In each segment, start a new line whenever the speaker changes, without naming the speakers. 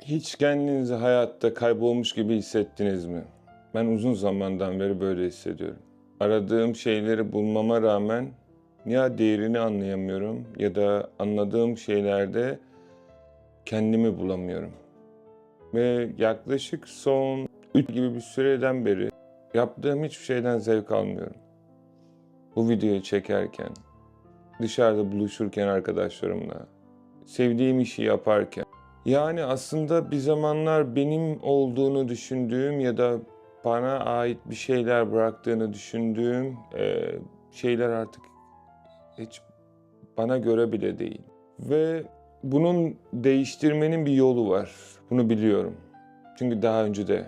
Hiç kendinizi hayatta kaybolmuş gibi hissettiniz mi? Ben uzun zamandan beri böyle hissediyorum. Aradığım şeyleri bulmama rağmen ya değerini anlayamıyorum ya da anladığım şeylerde kendimi bulamıyorum. Ve yaklaşık son 3 gibi bir süreden beri yaptığım hiçbir şeyden zevk almıyorum. Bu videoyu çekerken, dışarıda buluşurken arkadaşlarımla, sevdiğim işi yaparken. Yani aslında bir zamanlar benim olduğunu düşündüğüm ya da bana ait bir şeyler bıraktığını düşündüğüm şeyler artık hiç bana göre bile değil. Ve bunun değiştirmenin bir yolu var. Bunu biliyorum. Çünkü daha önce de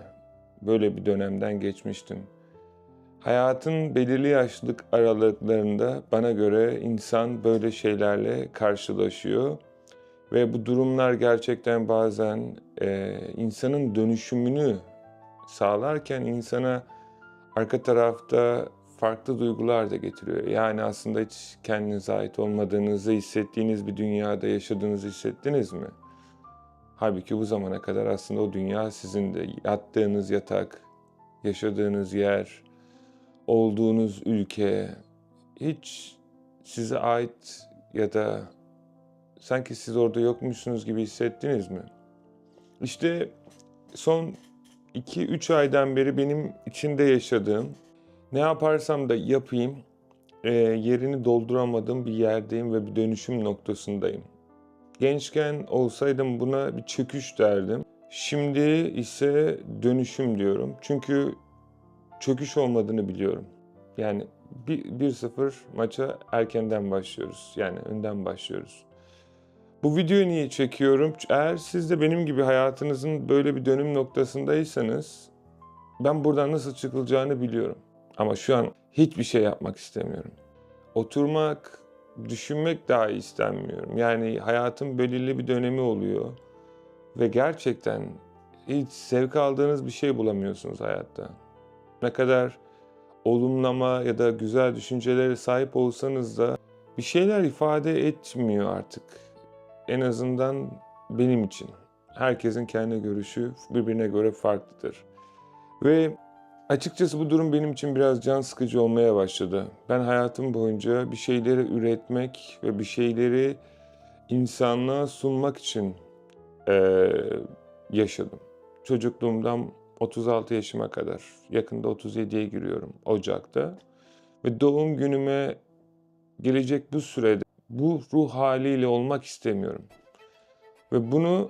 böyle bir dönemden geçmiştim. Hayatın belirli yaşlılık aralıklarında bana göre insan böyle şeylerle karşılaşıyor. Ve bu durumlar gerçekten bazen insanın dönüşümünü sağlarken insana arka tarafta farklı duygular da getiriyor. Yani aslında hiç kendinize ait olmadığınızı hissettiğiniz bir dünyada yaşadığınızı hissettiniz mi? Halbuki bu zamana kadar aslında o dünya sizin de. Yattığınız yatak, yaşadığınız yer, olduğunuz ülke hiç size ait ya da sanki siz orada yokmuşsunuz gibi hissettiniz mi? İşte son 2-3 aydan beri benim içinde yaşadığım, ne yaparsam da yapayım, yerini dolduramadığım bir yerdeyim ve bir dönüşüm noktasındayım. Gençken olsaydım buna bir çöküş derdim. Şimdi ise dönüşüm diyorum. Çünkü çöküş olmadığını biliyorum. Yani 1-0 maça erkenden başlıyoruz. Yani önden başlıyoruz. Bu videoyu niye çekiyorum? Eğer siz de benim gibi hayatınızın böyle bir dönüm noktasındaysanız ben buradan nasıl çıkılacağını biliyorum. Ama şu an hiçbir şey yapmak istemiyorum. Oturmak, düşünmek dahi istemiyorum. Yani hayatın belirli bir dönemi oluyor ve gerçekten hiç zevk aldığınız bir şey bulamıyorsunuz hayatta. Ne kadar olumlama ya da güzel düşüncelere sahip olsanız da bir şeyler ifade etmiyor artık. En azından benim için. Herkesin kendi görüşü birbirine göre farklıdır. Ve açıkçası bu durum benim için biraz can sıkıcı olmaya başladı. Ben hayatım boyunca bir şeyleri üretmek ve bir şeyleri insanlığa sunmak için yaşadım. Çocukluğumdan 36 yaşıma kadar, yakında 37'ye giriyorum Ocak'ta. Ve doğum günüme gelecek bu sürede bu ruh haliyle olmak istemiyorum. Ve bunu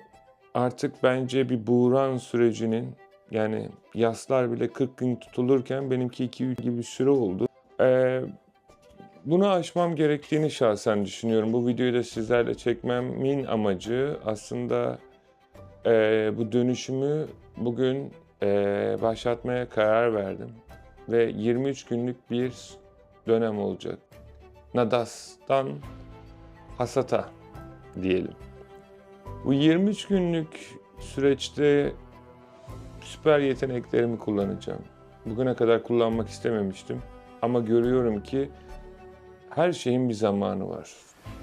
artık bence bir buğran sürecinin, yani yaslar bile 40 gün tutulurken benimki 2-3 gibi bir süre oldu. Bunu aşmam gerektiğini şahsen düşünüyorum. Bu videoyu da sizlerle çekmemin amacı aslında bu dönüşümü bugün başlatmaya karar verdim. Ve 23 günlük bir dönem olacak. Nadas'tan hasata diyelim. Bu 23 günlük süreçte süper yeteneklerimi kullanacağım. Bugüne kadar kullanmak istememiştim. Ama görüyorum ki her şeyin bir zamanı var.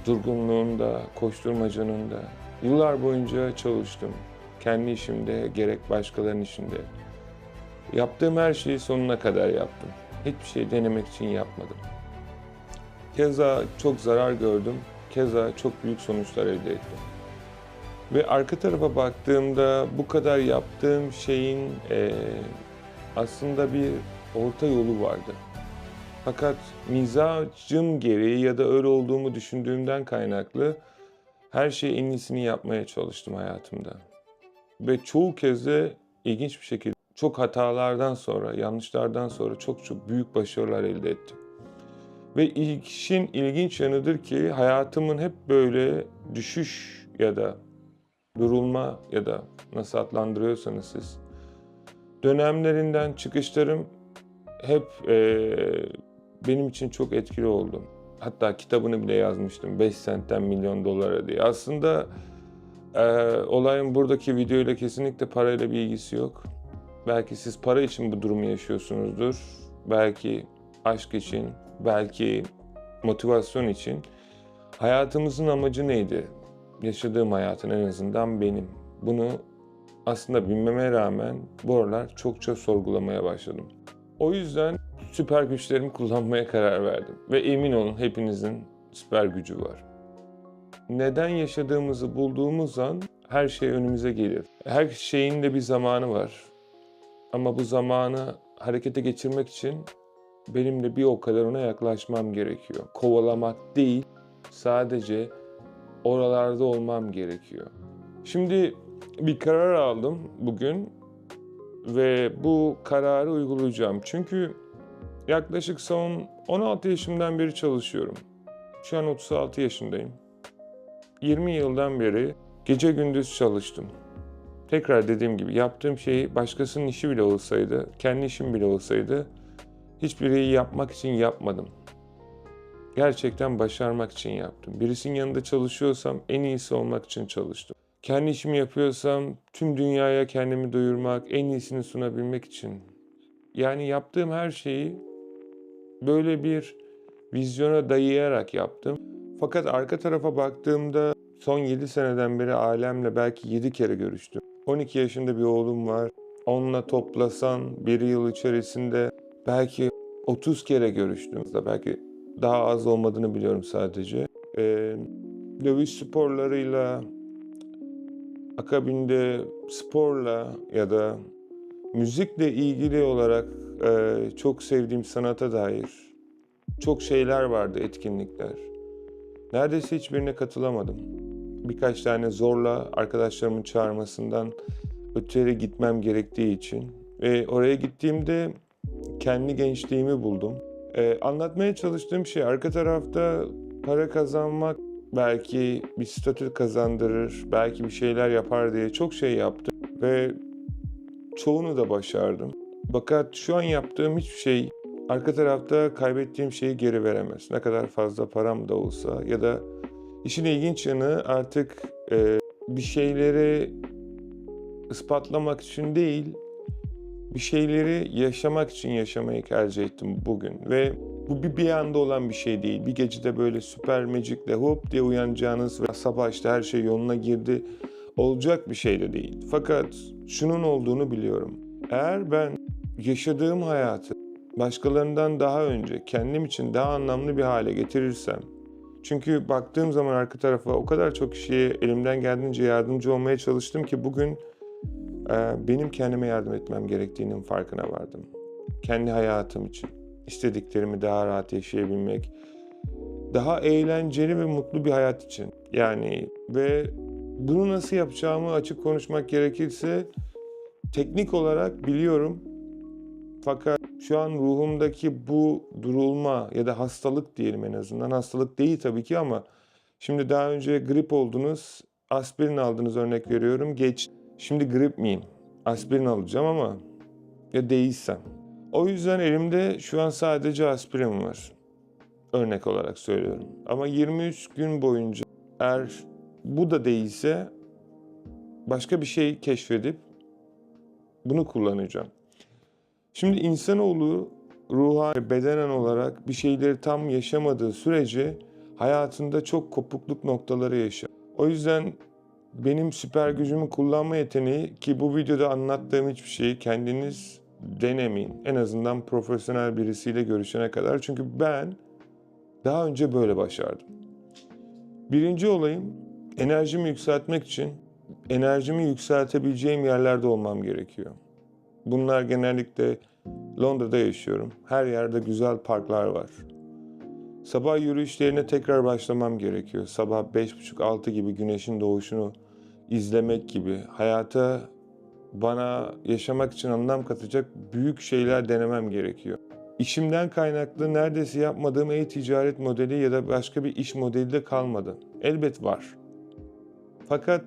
Durgunluğunda, koşturmacanın da. Yıllar boyunca çalıştım. Kendi işimde, gerek başkalarının işinde. Yaptığım her şeyi sonuna kadar yaptım. Hiçbir şey denemek için yapmadım. Keza çok zarar gördüm. Keza çok büyük sonuçlar elde ettim. Ve arka tarafa baktığımda bu kadar yaptığım şeyin aslında bir orta yolu vardı. Fakat mizacım gereği ya da öyle olduğumu düşündüğümden kaynaklı her şeyi en iyisini yapmaya çalıştım hayatımda. Ve çoğu kez de ilginç bir şekilde çok hatalardan sonra, yanlışlardan sonra çok büyük başarılar elde ettim. Ve işin ilginç yanıdır ki hayatımın hep böyle düşüş ya da durulma ya da nasıl adlandırıyorsanız siz, dönemlerinden çıkışlarım hep benim için çok etkili oldu. Hatta kitabını bile yazmıştım, 5 sentten milyon dolara diye. Aslında olayın buradaki videoyla kesinlikle parayla bir ilgisi yok. Belki siz para için bu durumu yaşıyorsunuzdur. Belki aşk için, belki motivasyon için. Hayatımızın amacı neydi? Yaşadığım hayatın, en azından benim. Bunu aslında bilmeme rağmen bu aralar çokça sorgulamaya başladım. O yüzden süper güçlerimi kullanmaya karar verdim. Ve emin olun hepinizin süper gücü var. Neden yaşadığımızı bulduğumuz an her şey önümüze gelir. Her şeyin de bir zamanı var. Ama bu zamanı harekete geçirmek için benim de bir o kadar ona yaklaşmam gerekiyor. Kovalamak değil, sadece oralarda olmam gerekiyor. Şimdi bir karar aldım bugün ve bu kararı uygulayacağım. Çünkü yaklaşık son 16 yaşımdan beri çalışıyorum. Şu an 36 yaşındayım. 20 yıldan beri gece gündüz çalıştım. Tekrar dediğim gibi yaptığım şey başkasının işi bile olsaydı, kendi işim bile olsaydı hiçbiri yapmak için yapmadım. Gerçekten başarmak için yaptım. Birisinin yanında çalışıyorsam en iyisi olmak için çalıştım. Kendi işimi yapıyorsam tüm dünyaya kendimi duyurmak, en iyisini sunabilmek için. Yani yaptığım her şeyi böyle bir vizyona dayayarak yaptım. Fakat arka tarafa baktığımda son 7 seneden beri ailemle belki 7 kere görüştüm. 12 yaşında bir oğlum var. Onunla toplasan bir yıl içerisinde belki 30 kere görüştüm. Belki daha az olmadığını biliyorum sadece. Dövüş sporlarıyla, akabinde sporla ya da müzikle ilgili olarak çok sevdiğim sanata dair çok şeyler vardı, etkinlikler. Neredeyse hiçbirine katılamadım. Birkaç tane zorla arkadaşlarımın çağırmasından öteri gitmem gerektiği için. Ve oraya gittiğimde kendi gençliğimi buldum. Anlatmaya çalıştığım şey arka tarafta para kazanmak belki bir statü kazandırır, belki bir şeyler yapar diye çok şey yaptım. Ve çoğunu da başardım. Fakat şu an yaptığım hiçbir şey arka tarafta kaybettiğim şeyi geri veremez. Ne kadar fazla param da olsa ya da işin ilginç yanı artık bir şeyleri ispatlamak için değil, bir şeyleri yaşamak için yaşamayı tercih ettim bugün. Ve bu bir anda olan bir şey değil. Bir gecede böyle süper magic'le hop diye uyanacağınız ve sabah işte her şey yoluna girdi olacak bir şey de değil. Fakat şunun olduğunu biliyorum. Eğer ben yaşadığım hayatı başkalarından daha önce kendim için daha anlamlı bir hale getirirsem, çünkü baktığım zaman arka tarafa o kadar çok kişiye elimden geldiğince yardımcı olmaya çalıştım ki bugün benim kendime yardım etmem gerektiğinin farkına vardım. Kendi hayatım için, istediklerimi daha rahat yaşayabilmek, daha eğlenceli ve mutlu bir hayat için. Yani ve bunu nasıl yapacağımı açık konuşmak gerekirse teknik olarak biliyorum. Fakat şu an ruhumdaki bu durulma ya da hastalık diyelim en azından. Hastalık değil tabii ki ama şimdi daha önce grip oldunuz, aspirin aldınız örnek veriyorum. Geç. Şimdi grip miyim? Aspirin alacağım ama ya değilsem. O yüzden elimde şu an sadece aspirin var. Örnek olarak söylüyorum. Ama 23 gün boyunca eğer bu da değilse başka bir şey keşfedip bunu kullanacağım. Şimdi insanoğlu ruhen, bedenen olarak bir şeyleri tam yaşamadığı sürece hayatında çok kopukluk noktaları yaşar. O yüzden benim süper gücümü kullanma yeteneği ki bu videoda anlattığım hiçbir şeyi kendiniz denemeyin. En azından profesyonel birisiyle görüşene kadar. Çünkü ben daha önce böyle başardım. Birinci olayım enerjimi yükseltmek için enerjimi yükseltebileceğim yerlerde olmam gerekiyor. Bunlar genellikle Londra'da yaşıyorum. Her yerde güzel parklar var. Sabah yürüyüşlerine tekrar başlamam gerekiyor. Sabah 5.30-6 gibi güneşin doğuşunu izlemek gibi. Hayata bana yaşamak için anlam katacak büyük şeyler denemem gerekiyor. İşimden kaynaklı neredeyse yapmadığım e-ticaret modeli ya da başka bir iş modeli de kalmadı. Elbet var. Fakat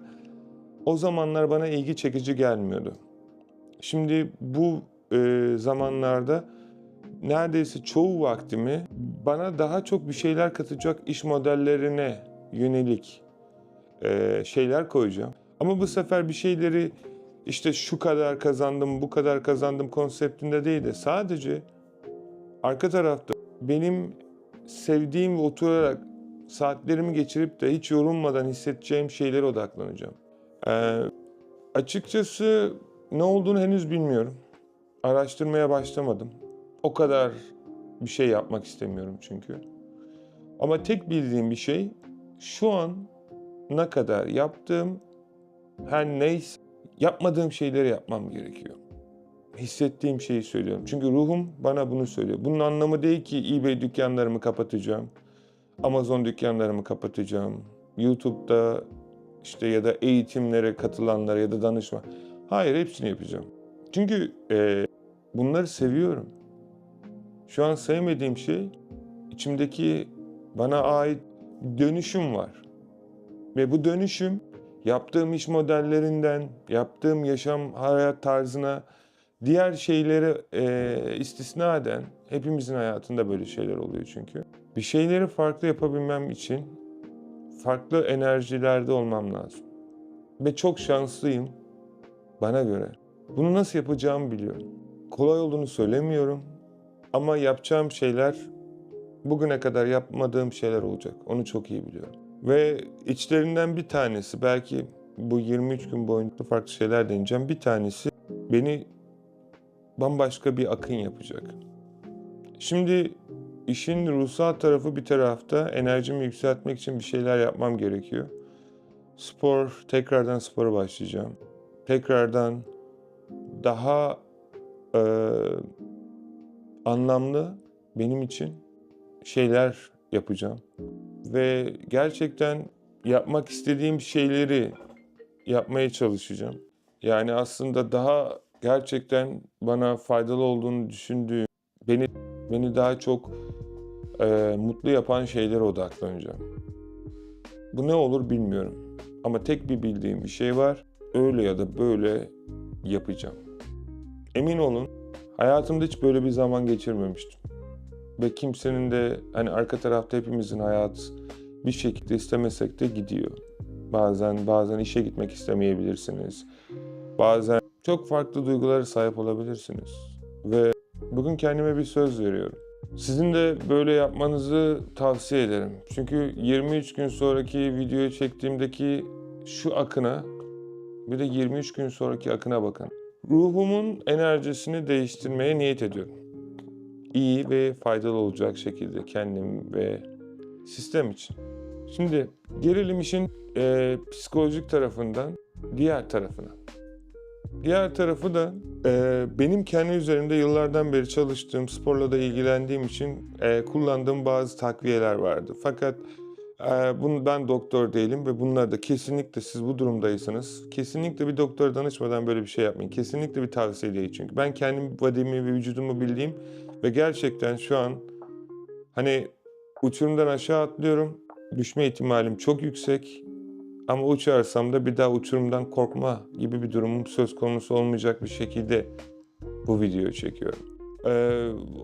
o zamanlar bana ilgi çekici gelmiyordu. Şimdi bu zamanlarda neredeyse çoğu vaktimi bana daha çok bir şeyler katacak iş modellerine yönelik şeyler koyacağım. Ama bu sefer bir şeyleri işte şu kadar kazandım, bu kadar kazandım konseptinde değil de sadece arka tarafta benim sevdiğim ve oturarak saatlerimi geçirip de hiç yorulmadan hissedeceğim şeylere odaklanacağım. Açıkçası ne olduğunu henüz bilmiyorum. Araştırmaya başlamadım. O kadar bir şey yapmak istemiyorum çünkü. Ama tek bildiğim bir şey, şu an ne kadar yaptığım her neyse, yapmadığım şeyleri yapmam gerekiyor. Hissettiğim şeyi söylüyorum. Çünkü ruhum bana bunu söylüyor. Bunun anlamı değil ki eBay dükkanlarımı kapatacağım, Amazon dükkanlarımı kapatacağım, YouTube'da işte ya da eğitimlere katılanlara ya da danışma. Hayır, hepsini yapacağım. Çünkü bunları seviyorum. Şu an sevmediğim şey, içimdeki bana ait dönüşüm var. Ve bu dönüşüm yaptığım iş modellerinden, yaptığım yaşam hayat tarzına, diğer şeyleri istisnaden, hepimizin hayatında böyle şeyler oluyor çünkü. Bir şeyleri farklı yapabilmem için farklı enerjilerde olmam lazım. Ve çok şanslıyım bana göre. Bunu nasıl yapacağımı biliyorum. Kolay olduğunu söylemiyorum ama yapacağım şeyler bugüne kadar yapmadığım şeyler olacak. Onu çok iyi biliyorum. Ve içlerinden bir tanesi, belki bu 23 gün boyunca farklı şeyler deneyeceğim. Bir tanesi beni bambaşka bir akın yapacak. Şimdi işin ruhsal tarafı bir tarafta, enerjimi yükseltmek için bir şeyler yapmam gerekiyor. Tekrardan spora başlayacağım. Tekrardan daha anlamlı benim için şeyler yapacağım. Ve gerçekten yapmak istediğim şeyleri yapmaya çalışacağım. Yani aslında daha gerçekten bana faydalı olduğunu düşündüğüm, beni daha çok mutlu yapan şeylere odaklanacağım. Bu ne olur bilmiyorum. Ama tek bir bildiğim bir şey var. Öyle ya da böyle yapacağım. Emin olun, hayatımda hiç böyle bir zaman geçirmemiştim. Ve kimsenin de, hani arka tarafta hepimizin hayatı bir şekilde istemesek de gidiyor. Bazen işe gitmek istemeyebilirsiniz. Bazen çok farklı duygulara sahip olabilirsiniz. Ve bugün kendime bir söz veriyorum. Sizin de böyle yapmanızı tavsiye ederim. Çünkü 23 gün sonraki videoyu çektiğimdeki şu akına, bir de 23 gün sonraki akına bakın. Ruhumun enerjisini değiştirmeye niyet ediyorum. İyi ve faydalı olacak şekilde kendim ve sistem için. Şimdi gelelim işin psikolojik tarafından diğer tarafına. Diğer tarafı da benim kendi üzerimde yıllardan beri çalıştığım, sporla da ilgilendiğim için kullandığım bazı takviyeler vardı. Fakat ben doktor değilim ve bunlar da kesinlikle, siz bu durumdaysanız kesinlikle bir doktora danışmadan böyle bir şey yapmayın. Kesinlikle bir tavsiye değil çünkü. Ben kendim body'mi ve vücudumu bildiğim ve gerçekten şu an hani uçurumdan aşağı atlıyorum. Düşme ihtimalim çok yüksek. Ama uçarsam da bir daha uçurumdan korkma gibi bir durumum söz konusu olmayacak bir şekilde bu videoyu çekiyorum.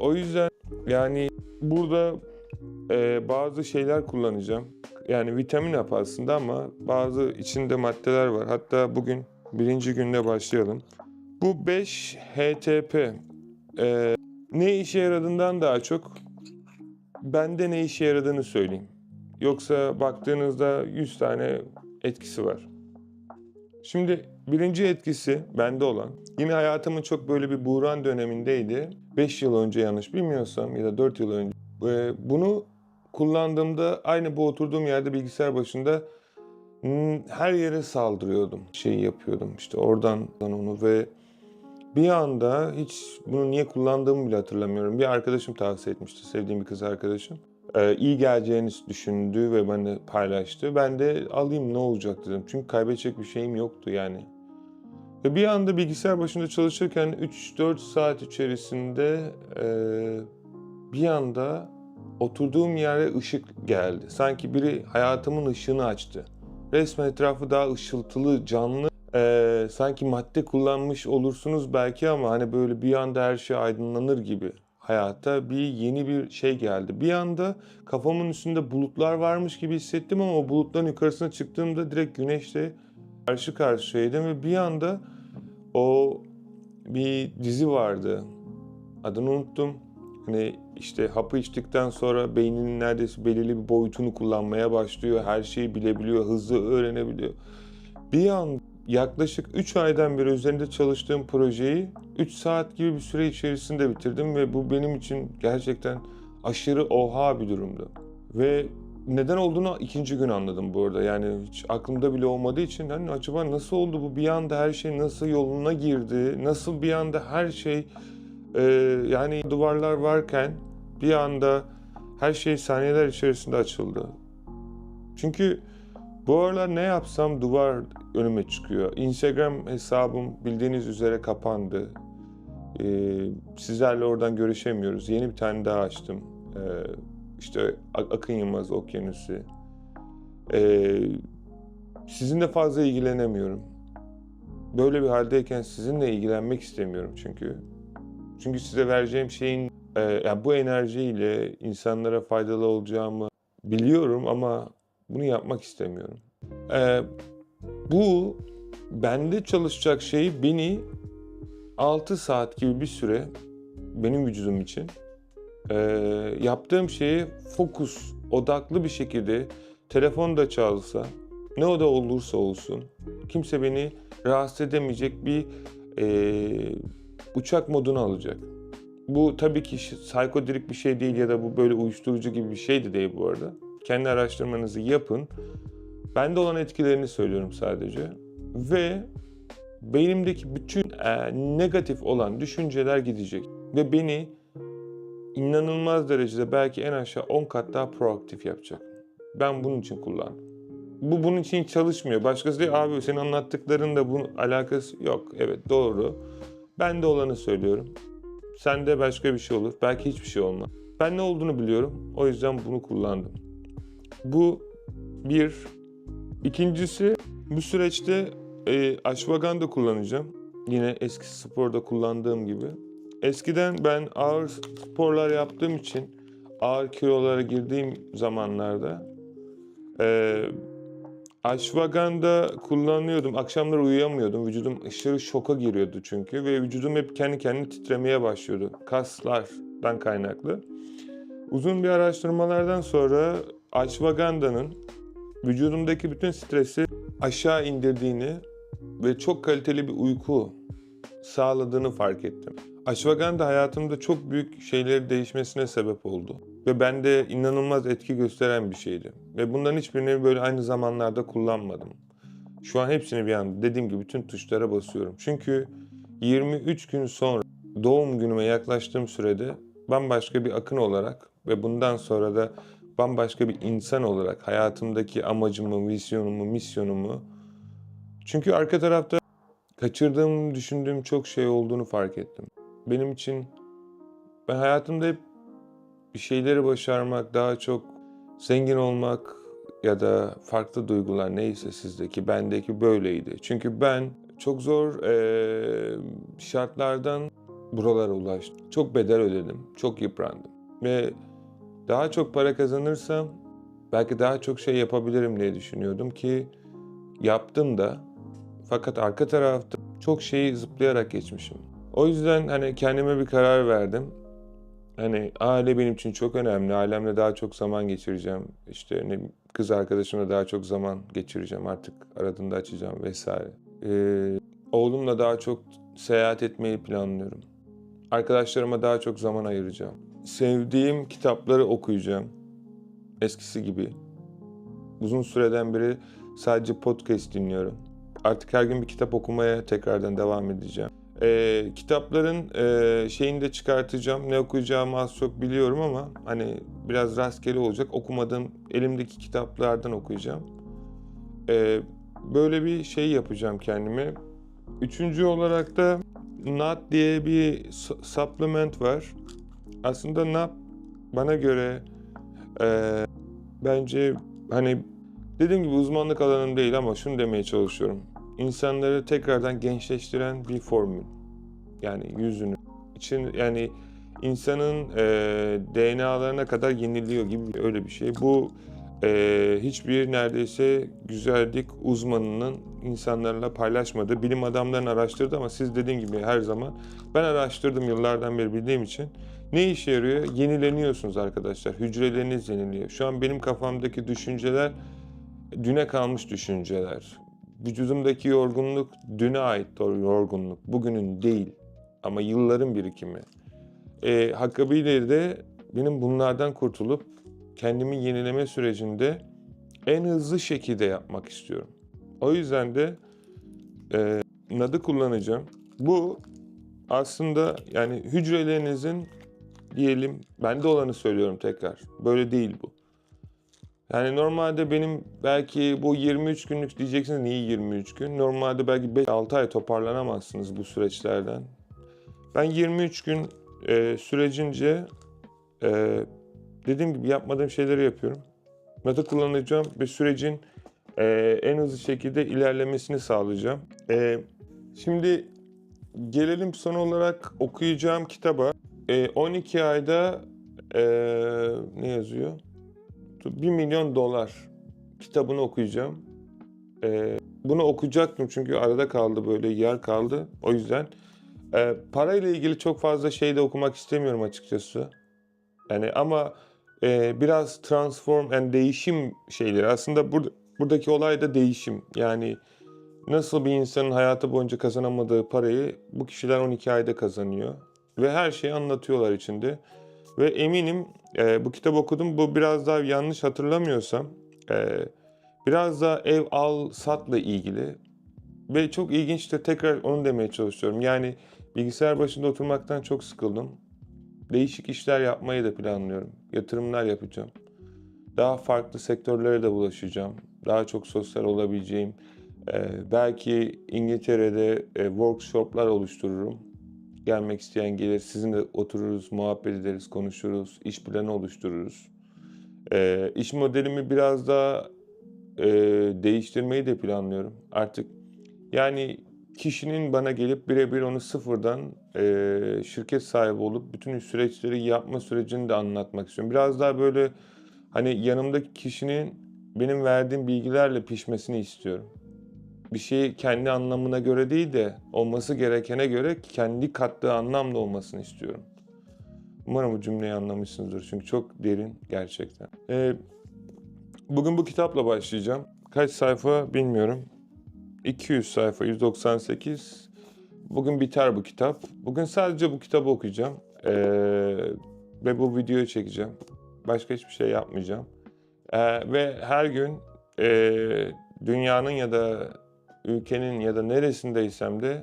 O yüzden yani burada bazı şeyler kullanacağım. Yani vitamin hapı aslında ama bazı içinde maddeler var. Hatta bugün birinci günde başlayalım. Bu 5 HTP ne işe yaradığından daha çok bende ne işe yaradığını söyleyeyim. Yoksa baktığınızda 100 tane etkisi var. Şimdi birinci etkisi bende olan, yine hayatımın çok böyle bir buhran dönemindeydi. 5 yıl önce yanlış bilmiyorsam ya da 4 yıl önce. Bunu kullandığımda aynı bu oturduğum yerde bilgisayar başında her yere saldırıyordum. Yapıyordum işte oradan onu ve bir anda hiç bunu niye kullandığımı bile hatırlamıyorum. Bir arkadaşım tavsiye etmişti, sevdiğim bir kız arkadaşım. İyi geleceğini düşündü ve bana paylaştı. Ben de alayım ne olacak dedim. Çünkü kaybedecek bir şeyim yoktu yani. Ve bir anda bilgisayar başında çalışırken 3-4 saat içerisinde bir anda oturduğum yere ışık geldi. Sanki biri hayatımın ışığını açtı. Resmen etrafı daha ışıltılı, canlı. Sanki madde kullanmış olursunuz belki ama hani böyle bir anda her şey aydınlanır gibi. Hayata yeni bir şey geldi. Bir anda kafamın üstünde bulutlar varmış gibi hissettim ama o bulutların yukarısına çıktığımda direkt güneşle karşı karşıyaydım ve bir anda bir dizi vardı. Adını unuttum. Hani işte hapı içtikten sonra beyninin neredeyse belirli bir boyutunu kullanmaya başlıyor. Her şeyi bilebiliyor, hızlı öğrenebiliyor. Bir an yaklaşık 3 aydan beri üzerinde çalıştığım projeyi 3 saat gibi bir süre içerisinde bitirdim ve bu benim için gerçekten aşırı oha bir durumdu. Ve neden olduğunu ikinci gün anladım bu arada. Yani hiç aklımda bile olmadığı için hani acaba nasıl oldu bu, bir anda her şey nasıl yoluna girdi, nasıl bir anda her şey yani duvarlar varken bir anda her şey saniyeler içerisinde açıldı. Çünkü bu aralar ne yapsam duvar önüme çıkıyor. Instagram hesabım bildiğiniz üzere kapandı. Sizlerle oradan görüşemiyoruz. Yeni bir tane daha açtım. İşte Akın Yılmaz Okyanusu. Sizinle fazla ilgilenemiyorum. Böyle bir haldeyken sizinle ilgilenmek istemiyorum çünkü. Çünkü size vereceğim şeyin yani bu enerjiyle insanlara faydalı olacağımı biliyorum ama bunu yapmak istemiyorum. Bu bende çalışacak şey beni 6 saat gibi bir süre benim vücudum için yaptığım şeye fokus, odaklı bir şekilde telefon da çalsa, ne o da olursa olsun kimse beni rahatsız edemeyecek bir uçak moduna alacak. Bu tabii ki psikodelik bir şey değil ya da bu böyle uyuşturucu gibi bir şey de değil bu arada. Kendi araştırmanızı yapın. Bende olan etkilerini söylüyorum sadece. Ve beynimdeki bütün negatif olan düşünceler gidecek. Ve beni inanılmaz derecede belki en aşağı 10 kat daha proaktif yapacak. Ben bunun için kullandım. Bu bunun için hiç çalışmıyor. Başkası diyor abi senin anlattıklarında bunun alakası yok. Evet doğru. Ben de olanı söylüyorum. Sende başka bir şey olur. Belki hiçbir şey olmaz. Ben ne olduğunu biliyorum. O yüzden bunu kullandım. Bu bir. İkincisi bu süreçte ashwagandha kullanacağım. Yine eski sporda kullandığım gibi. Eskiden ben ağır sporlar yaptığım için ağır kilolara girdiğim zamanlarda ashwagandha kullanıyordum. Akşamları uyuyamıyordum. Vücudum aşırı şoka giriyordu çünkü ve vücudum hep kendi kendine titremeye başlıyordu. Kaslardan kaynaklı. Uzun bir araştırmalardan sonra ashwagandha'nın vücudumdaki bütün stresi aşağı indirdiğini ve çok kaliteli bir uyku sağladığını fark ettim. Ashwagandha hayatımda çok büyük şeyleri değişmesine sebep oldu. Ve bende inanılmaz etki gösteren bir şeydi. Ve bunların hiçbirini böyle aynı zamanlarda kullanmadım. Şu an hepsini bir anda dediğim gibi bütün tuşlara basıyorum. Çünkü 23 gün sonra doğum günüme yaklaştığım sürede bambaşka bir Akın olarak ve bundan sonra da bambaşka bir insan olarak hayatımdaki amacımı, vizyonumu, misyonumu. Çünkü arka tarafta kaçırdığım, düşündüğüm çok şey olduğunu fark ettim. Benim için ben hayatımda hep bir şeyleri başarmak, daha çok zengin olmak ya da farklı duygular neyse sizdeki, bendeki böyleydi. Çünkü ben çok zor şartlardan buralara ulaştım. Çok bedel ödedim, çok yıprandım. Ve daha çok para kazanırsam belki daha çok şey yapabilirim diye düşünüyordum ki yaptım da. Fakat arka tarafta çok şeyi zıplayarak geçmişim. O yüzden hani kendime bir karar verdim. Hani aile benim için çok önemli. Ailemle daha çok zaman geçireceğim. İşte kız arkadaşımla daha çok zaman geçireceğim. Artık aradığında açacağım vesaire. Oğlumla daha çok seyahat etmeyi planlıyorum. Arkadaşlarıma daha çok zaman ayıracağım. Sevdiğim kitapları okuyacağım. Eskisi gibi. Uzun süreden beri sadece podcast dinliyorum. Artık her gün bir kitap okumaya tekrardan devam edeceğim. Kitapların şeyini de çıkartacağım. Ne okuyacağımı az çok biliyorum ama hani biraz rastgele olacak. Okumadığım elimdeki kitaplardan okuyacağım. Böyle bir şey yapacağım kendime. Üçüncü olarak da NAD diye bir supplement var. Aslında NAD bana göre bence hani dediğim gibi uzmanlık alanım değil ama şunu demeye çalışıyorum. İnsanları tekrardan gençleştiren bir formül. Yani yüzünü için yani insanın DNA'larına kadar yeniliyor gibi öyle bir şey. Bu hiçbir neredeyse güzellik uzmanının insanlarla paylaşmadığı, bilim adamlarını araştırdı ama siz dediğim gibi her zaman ben araştırdım yıllardan beri bildiğim için. Ne işe yarıyor? Yenileniyorsunuz arkadaşlar. Hücreleriniz yeniliyor. Şu an benim kafamdaki düşünceler düne kalmış düşünceler. vücudumdaki yorgunluk düne ait yorgunluk, bugünün değil ama yılların birikimi. Hakkıyla de benim bunlardan kurtulup kendimi yenileme sürecinde en hızlı şekilde yapmak istiyorum. O yüzden de NAD'ı kullanacağım. Bu aslında yani hücrelerinizin diyelim, bende olanı söylüyorum tekrar. Böyle değil bu. Yani normalde benim belki bu 23 günlük diyeceksiniz, niye 23 gün? Normalde belki 5-6 ay toparlanamazsınız bu süreçlerden. Ben 23 gün sürecince dediğim gibi yapmadığım şeyleri yapıyorum. NAD'ı kullanacağım ve sürecin en hızlı şekilde ilerlemesini sağlayacağım. Şimdi gelelim son olarak okuyacağım kitaba. 12 ayda ne yazıyor? 1 milyon dolar kitabını okuyacağım. Bunu okuyacaktım çünkü arada kaldı, böyle yer kaldı. O yüzden parayla ilgili çok fazla şey de okumak istemiyorum açıkçası. Yani ama biraz transform and değişim şeyleri. Aslında buradaki olay da değişim. Yani nasıl bir insanın hayatı boyunca kazanamadığı parayı bu kişiler 12 ayda kazanıyor. Ve her şeyi anlatıyorlar içinde. Ve eminim bu kitabı okudum. Bu biraz daha yanlış hatırlamıyorsam biraz daha ev al satla ilgili. Ve çok ilginçtir, tekrar onu demeye çalışıyorum. Yani bilgisayar başında oturmaktan çok sıkıldım. Değişik işler yapmayı da planlıyorum. Yatırımlar yapacağım. Daha farklı sektörlere de bulaşacağım. Daha çok sosyal olabileceğim. Belki İngiltere'de workshoplar oluştururum. Gelmek isteyen gelir, sizinle otururuz, muhabbet ederiz, konuşuruz, iş planı oluştururuz. İş modelimi biraz daha değiştirmeyi de planlıyorum. Artık yani kişinin bana gelip birebir onu sıfırdan şirket sahibi olup bütün süreçleri yapma sürecini de anlatmak istiyorum. Biraz daha böyle hani yanımdaki kişinin benim verdiğim bilgilerle pişmesini istiyorum. Bir şeyi kendi anlamına göre değil de olması gerekene göre kendi kattığı anlamda olmasını istiyorum. Umarım bu cümleyi anlamışsınızdır çünkü çok derin gerçekten. Bugün bu kitapla başlayacağım. Kaç sayfa bilmiyorum. 200 sayfa, 198. Bugün biter bu kitap. Bugün sadece bu kitabı okuyacağım. Ve bu videoyu çekeceğim. Başka hiçbir şey yapmayacağım. Ve her gün dünyanın ya da ülkenin ya da neresindeysem de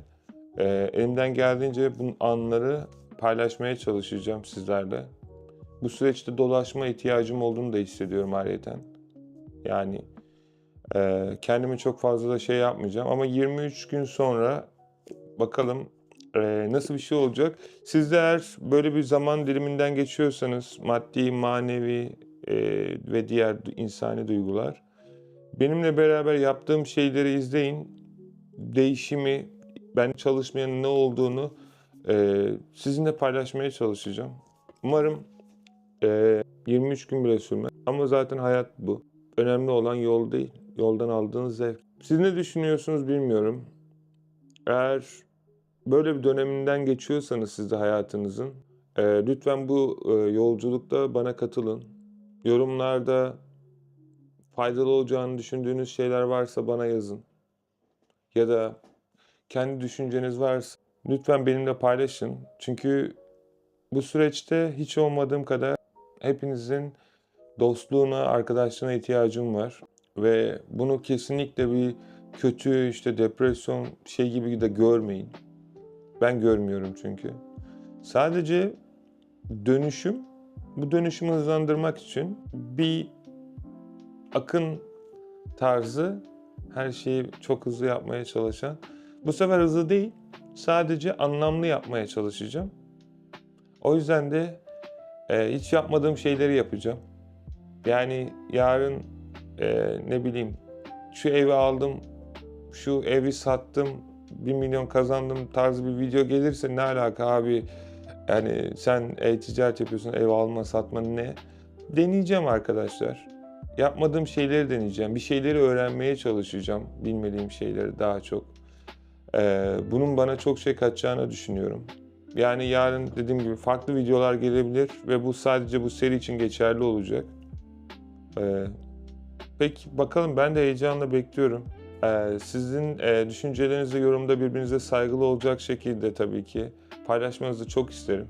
elimden geldiğince bu anları paylaşmaya çalışacağım sizlerle. Bu süreçte dolaşma ihtiyacım olduğunu da hissediyorum ayrıyeten. Yani kendimi çok fazla da şey yapmayacağım ama 23 gün sonra bakalım nasıl bir şey olacak. Siz de eğer böyle bir zaman diliminden geçiyorsanız maddi, manevi ve diğer insani duygular, benimle beraber yaptığım şeyleri izleyin. Değişimi, ben çalışmayan ne olduğunu sizinle paylaşmaya çalışacağım. Umarım 23 gün bile sürmez. Ama zaten hayat bu. Önemli olan yol değil, yoldan aldığınız zevk. Siz ne düşünüyorsunuz bilmiyorum. Eğer böyle bir döneminden geçiyorsanız siz de hayatınızın, lütfen bu yolculukta bana katılın. Yorumlarda faydalı olacağını düşündüğünüz şeyler varsa bana yazın. Ya da kendi düşünceniz varsa lütfen benimle paylaşın. Çünkü bu süreçte hiç olmadığım kadar hepinizin dostluğuna, arkadaşlığına ihtiyacım var. Ve bunu kesinlikle bir kötü, işte depresyon şey gibi de görmeyin. Ben görmüyorum çünkü. Sadece dönüşüm, bu dönüşümü hızlandırmak için bir akın tarzı, her şeyi çok hızlı yapmaya çalışan. Bu sefer hızlı değil, sadece anlamlı yapmaya çalışacağım. O yüzden de hiç yapmadığım şeyleri yapacağım. Yani yarın ne bileyim şu evi aldım, şu evi sattım, 1 milyon kazandım tarzı bir video gelirse ne alaka abi? Yani sen ticaret yapıyorsun, ev alma satma ne? Deneyeceğim arkadaşlar. Yapmadığım şeyleri deneyeceğim. Bir şeyleri öğrenmeye çalışacağım. Bilmediğim şeyleri daha çok. Bunun bana çok şey katacağını düşünüyorum. Yani yarın dediğim gibi farklı videolar gelebilir ve bu sadece bu seri için geçerli olacak. Peki bakalım, ben de heyecanla bekliyorum. Sizin düşüncelerinizi yorumda birbirinize saygılı olacak şekilde tabii ki paylaşmanızı çok isterim.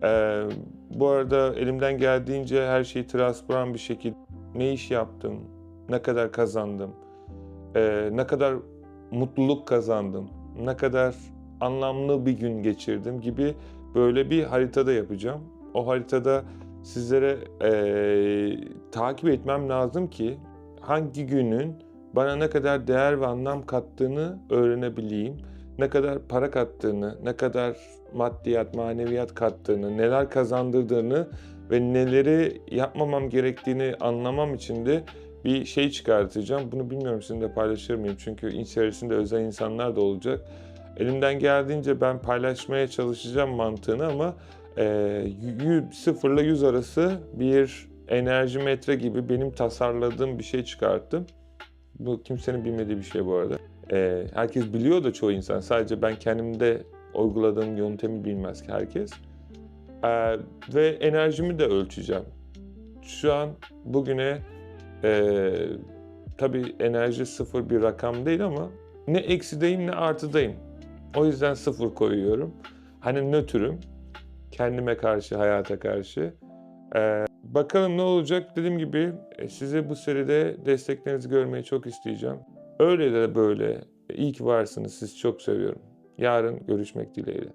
Eee, Bu arada elimden geldiğince her şeyi transparan bir şekilde ne iş yaptım, ne kadar kazandım, ne kadar mutluluk kazandım, ne kadar anlamlı bir gün geçirdim gibi böyle bir haritada yapacağım. O haritada sizlere takip etmem lazım ki hangi günün bana ne kadar değer ve anlam kattığını öğrenebileyim. Ne kadar para kattığını, ne kadar maddiyat, maneviyat kattığını, neler kazandırdığını ve neleri yapmamam gerektiğini anlamam için de bir şey çıkartacağım. Bunu bilmiyorum sizinle paylaşır mıyım? Çünkü içerisinde özel insanlar da olacak. Elimden geldiğince ben paylaşmaya çalışacağım mantığını ama 0 ile 100 arası bir enerji metre gibi benim tasarladığım bir şey çıkarttım. Bu kimsenin bilmediği bir şey bu arada. Herkes biliyor da çoğu insan. Sadece ben kendimde uyguladığım yöntemi bilmez ki herkes. Ve enerjimi de ölçeceğim. Şu an bugüne Eee tabii enerji sıfır bir rakam değil ama ne eksideyim ne artıdayım. O yüzden sıfır koyuyorum. Hani nötrüm kendime karşı, hayata karşı. Bakalım ne olacak? Dediğim gibi sizi bu seride desteklerinizi görmeyi çok isteyeceğim. Öyle de böyle iyi ki varsınız. Sizi çok seviyorum. Yarın görüşmek dileğiyle.